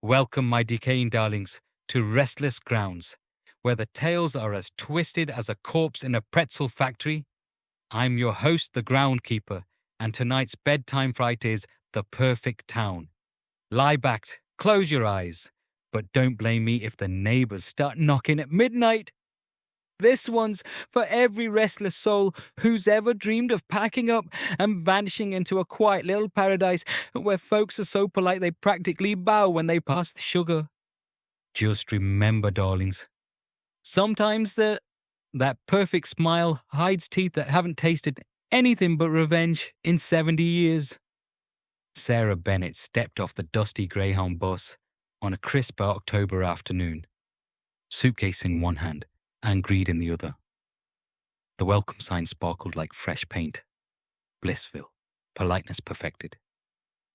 Welcome, my decaying darlings, to Restless Grounds, where the tales are as twisted as a corpse in a pretzel factory. I'm your host, the Groundkeeper, and tonight's bedtime fright is The Perfect Town. Lie back, close your eyes, but don't blame me if the neighbors start knocking at midnight. This one's for every restless soul who's ever dreamed of packing up and vanishing into a quiet little paradise where folks are so polite they practically bow when they pass the sugar. Just remember, darlings, sometimes that perfect smile hides teeth that haven't tasted anything but revenge in 70 years. Sarah Bennett stepped off the dusty Greyhound bus on a crisp October afternoon, suitcase in one hand and greed in the other. The welcome sign sparkled like fresh paint. Blissville, politeness perfected.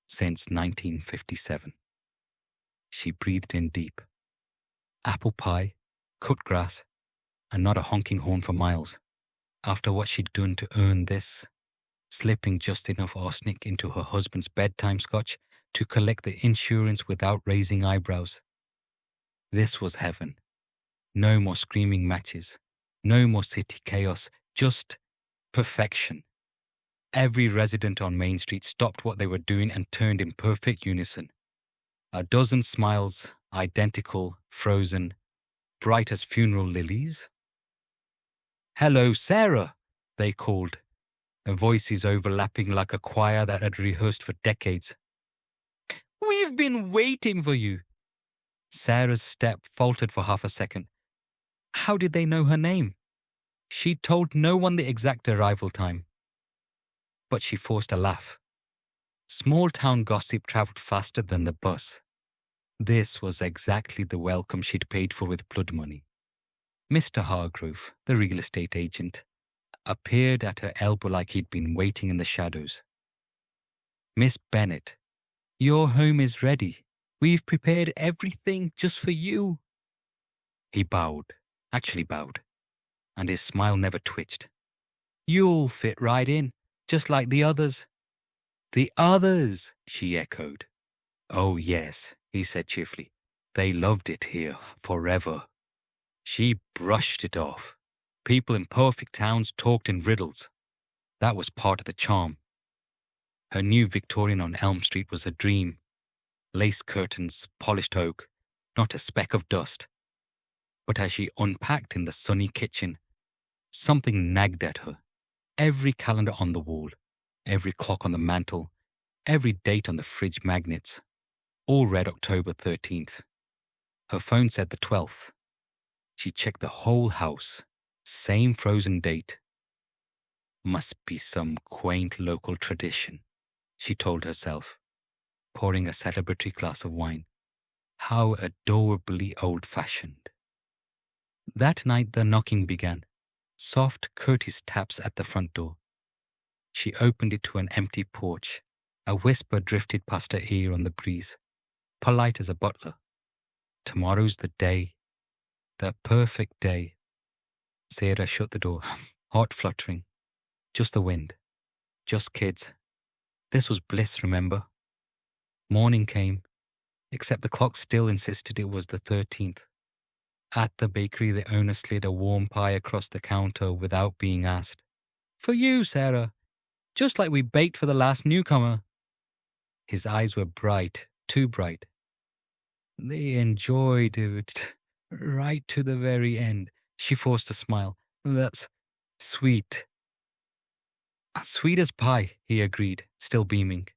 Since 1957. She breathed in deep. Apple pie, cut grass, and not a honking horn for miles. After what she'd done to earn this, slipping just enough arsenic into her husband's bedtime scotch to collect the insurance without raising eyebrows. This was heaven. No more screaming matches, no more city chaos, just perfection. Every resident on Main Street stopped what they were doing and turned in perfect unison. A dozen smiles, identical, frozen, bright as funeral lilies. "Hello, Sarah," they called, their voices overlapping like a choir that had rehearsed for decades. "We've been waiting for you." Sarah's step faltered for half a second. How did they know her name? She'd told no one the exact arrival time. But she forced a laugh. Small-town gossip travelled faster than the bus. This was exactly the welcome she'd paid for with blood money. Mr. Hargrove, the real estate agent, appeared at her elbow like he'd been waiting in the shadows. "Miss Bennett, your home is ready. We've prepared everything just for you." He bowed, and his smile never twitched. "You'll fit right in, just like the others." "The others," she echoed. "Oh yes," he said cheerfully. "They loved it here, forever." She brushed it off. People in perfect towns talked in riddles. That was part of the charm. Her new Victorian on Elm Street was a dream. Lace curtains, polished oak, not a speck of dust. But as she unpacked in the sunny kitchen, something nagged at her. Every calendar on the wall, every clock on the mantel, every date on the fridge magnets, all read October 13th. Her phone said the 12th. She checked the whole house, same frozen date. Must be some quaint local tradition, she told herself, pouring a celebratory glass of wine. How adorably old-fashioned. That night the knocking began. Soft, courteous taps at the front door. She opened it to an empty porch. A whisper drifted past her ear on the breeze, polite as a butler. "Tomorrow's the day. The perfect day." Sarah shut the door, heart fluttering. Just the wind. Just kids. This was bliss, remember? Morning came, except the clock still insisted it was the 13th. At the bakery, the owner slid a warm pie across the counter without being asked. "For you, Sarah. Just like we baked for the last newcomer." His eyes were bright, too bright. "They enjoyed it right to the very end." She forced a smile. "That's sweet." "Sweet as pie," he agreed, still beaming.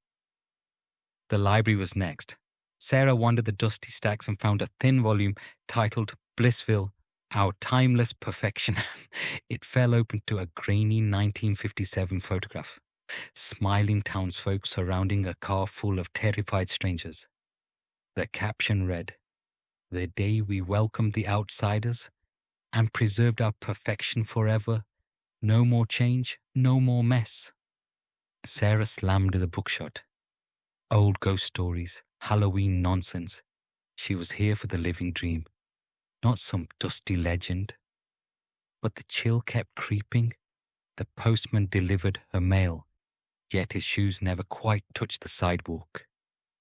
The library was next. Sarah wandered the dusty stacks and found a thin volume titled Blissville, Our Timeless Perfection. It fell open to a grainy 1957 photograph. Smiling townsfolk surrounding a car full of terrified strangers. The caption read, "The day we welcomed the outsiders and preserved our perfection forever. No more change, no more mess." Sarah slammed the book shut. Old ghost stories, Halloween nonsense. She was here for the living dream, not some dusty legend. But the chill kept creeping. The postman delivered her mail, yet his shoes never quite touched the sidewalk.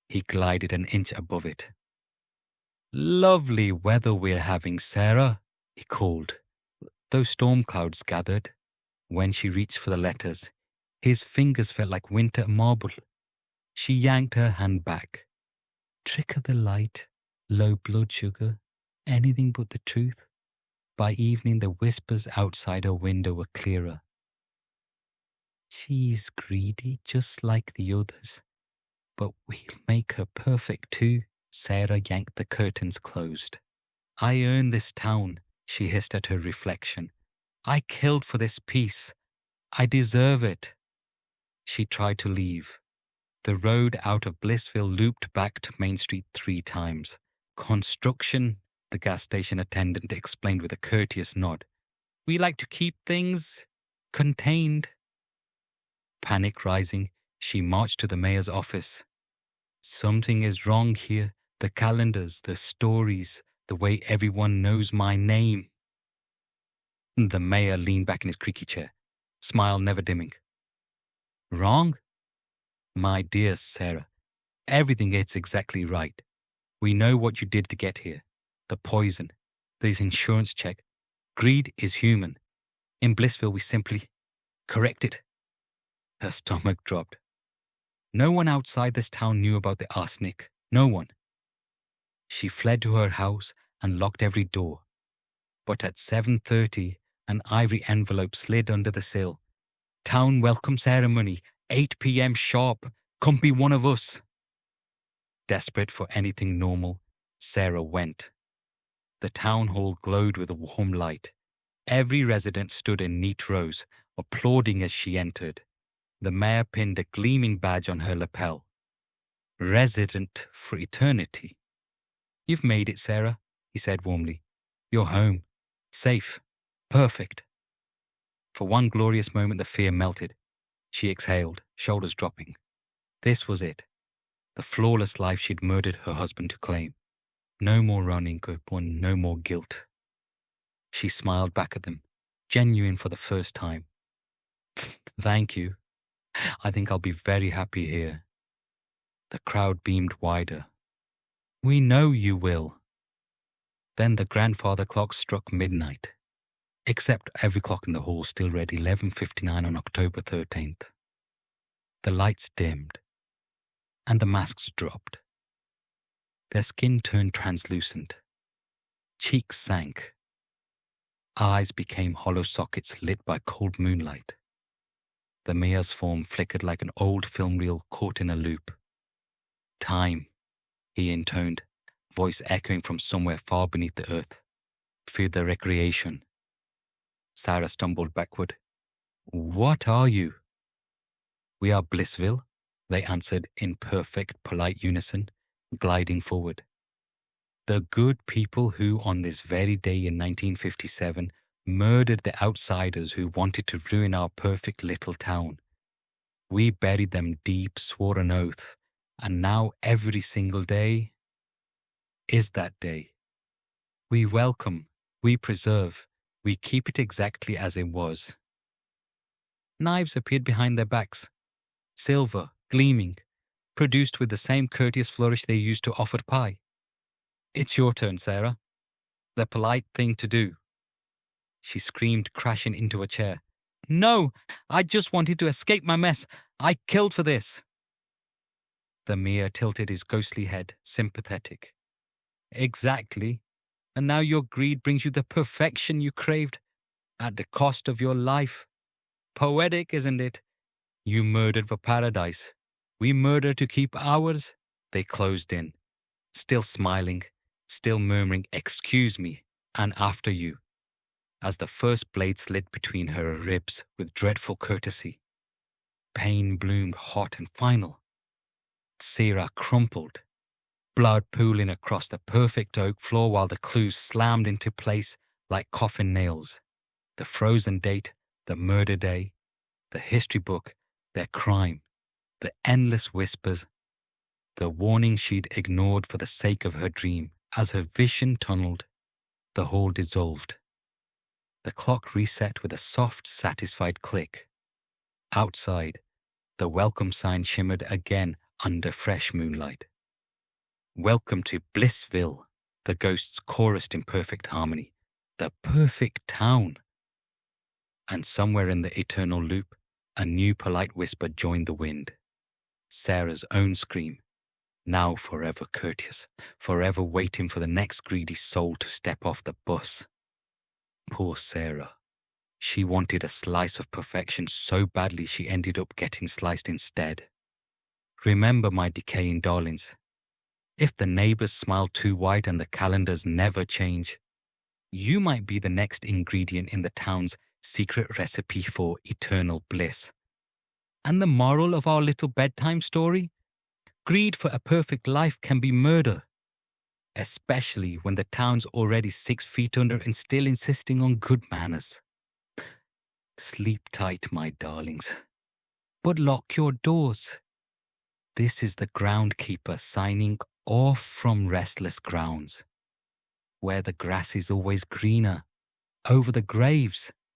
He glided an inch above it. Lovely weather we're having, Sarah, he called. Those storm clouds gathered. When she reached for the letters, his fingers felt like winter marble. She yanked her hand back. Trick of the light, low blood sugar, anything but the truth. By evening, the whispers outside her window were clearer. She's greedy, just like the others. But we'll make her perfect too. Sarah yanked the curtains closed. I earned this town, she hissed at her reflection. I killed for this peace. I deserve it. She tried to leave. The road out of Blissville looped back to Main Street 3 times. Construction, the gas station attendant explained with a courteous nod. We like to keep things contained. Panic rising, she marched to the mayor's office. Something is wrong here. The calendars, the stories, the way everyone knows my name. The mayor leaned back in his creaky chair, smile never dimming. Wrong? My dear Sarah, everything is exactly right. We know what you did to get here. The poison, this insurance check. Greed is human. In Blissville, we simply correct it. Her stomach dropped. No one outside this town knew about the arsenic. No one. She fled to her house and locked every door. But at 7:30, an ivory envelope slid under the sill. Town welcome ceremony, 8 p.m. sharp. Come be one of us. Desperate for anything normal, Sarah went. The town hall glowed with a warm light. Every resident stood in neat rows, applauding as she entered. The mayor pinned a gleaming badge on her lapel. Resident for eternity. You've made it, Sarah, he said warmly. You're home. Safe. Perfect. For one glorious moment the fear melted. She exhaled, shoulders dropping. This was it. The flawless life she'd murdered her husband to claim. No more running, Gopon, no more guilt. She smiled back at them, genuine for the first time. Thank you. I think I'll be very happy here. The crowd beamed wider. We know you will. Then the grandfather clock struck midnight. Except every clock in the hall still read 11:59 on October 13th. The lights dimmed, and the masks dropped. Their skin turned translucent. Cheeks sank. Eyes became hollow sockets lit by cold moonlight. The mayor's form flickered like an old film reel caught in a loop. Time, he intoned, voice echoing from somewhere far beneath the earth. For the recreation. Sarah stumbled backward. What are you? We are Blissville, they answered in perfect, polite unison, gliding forward. The good people who, on this very day in 1957, murdered the outsiders who wanted to ruin our perfect little town. We buried them deep, swore an oath, and now every single day is that day. We welcome, we preserve, we keep it exactly as it was. Knives appeared behind their backs, silver, gleaming, produced with the same courteous flourish they used to offered pie. It's your turn, Sarah. The polite thing to do. She screamed, crashing into a chair. No, I just wanted to escape my mess. I killed for this. The mayor tilted his ghostly head, sympathetic. Exactly. And now your greed brings you the perfection you craved, at the cost of your life. Poetic, isn't it? You murdered for paradise. We murder to keep ours. They closed in, still smiling, still murmuring, excuse me, and after you, as the first blade slid between her ribs with dreadful courtesy. Pain bloomed hot and final. Sarah crumpled, blood pooling across the perfect oak floor while the clues slammed into place like coffin nails. The frozen date, the murder day, the history book, their crime, the endless whispers, the warning she'd ignored for the sake of her dream. As her vision tunneled, the hall dissolved. The clock reset with a soft, satisfied click. Outside, the welcome sign shimmered again under fresh moonlight. Welcome to Blissville, The ghosts chorused in perfect harmony. The perfect town. And somewhere in the eternal loop, a new polite whisper joined the wind. Sarah's own scream, now forever courteous, forever waiting for the next greedy soul to step off the bus. Poor Sarah. She wanted a slice of perfection so badly she ended up getting sliced instead. Remember, my decaying darlings, if the neighbors smile too wide and the calendars never change, you might be the next ingredient in the town's secret recipe for eternal bliss. And the moral of our little bedtime story? Greed for a perfect life can be murder, especially when the town's already 6 feet under and still insisting on good manners. Sleep tight, my darlings, but lock your doors. This is the groundkeeper signing off from Restless Grounds, where the grass is always greener over the graves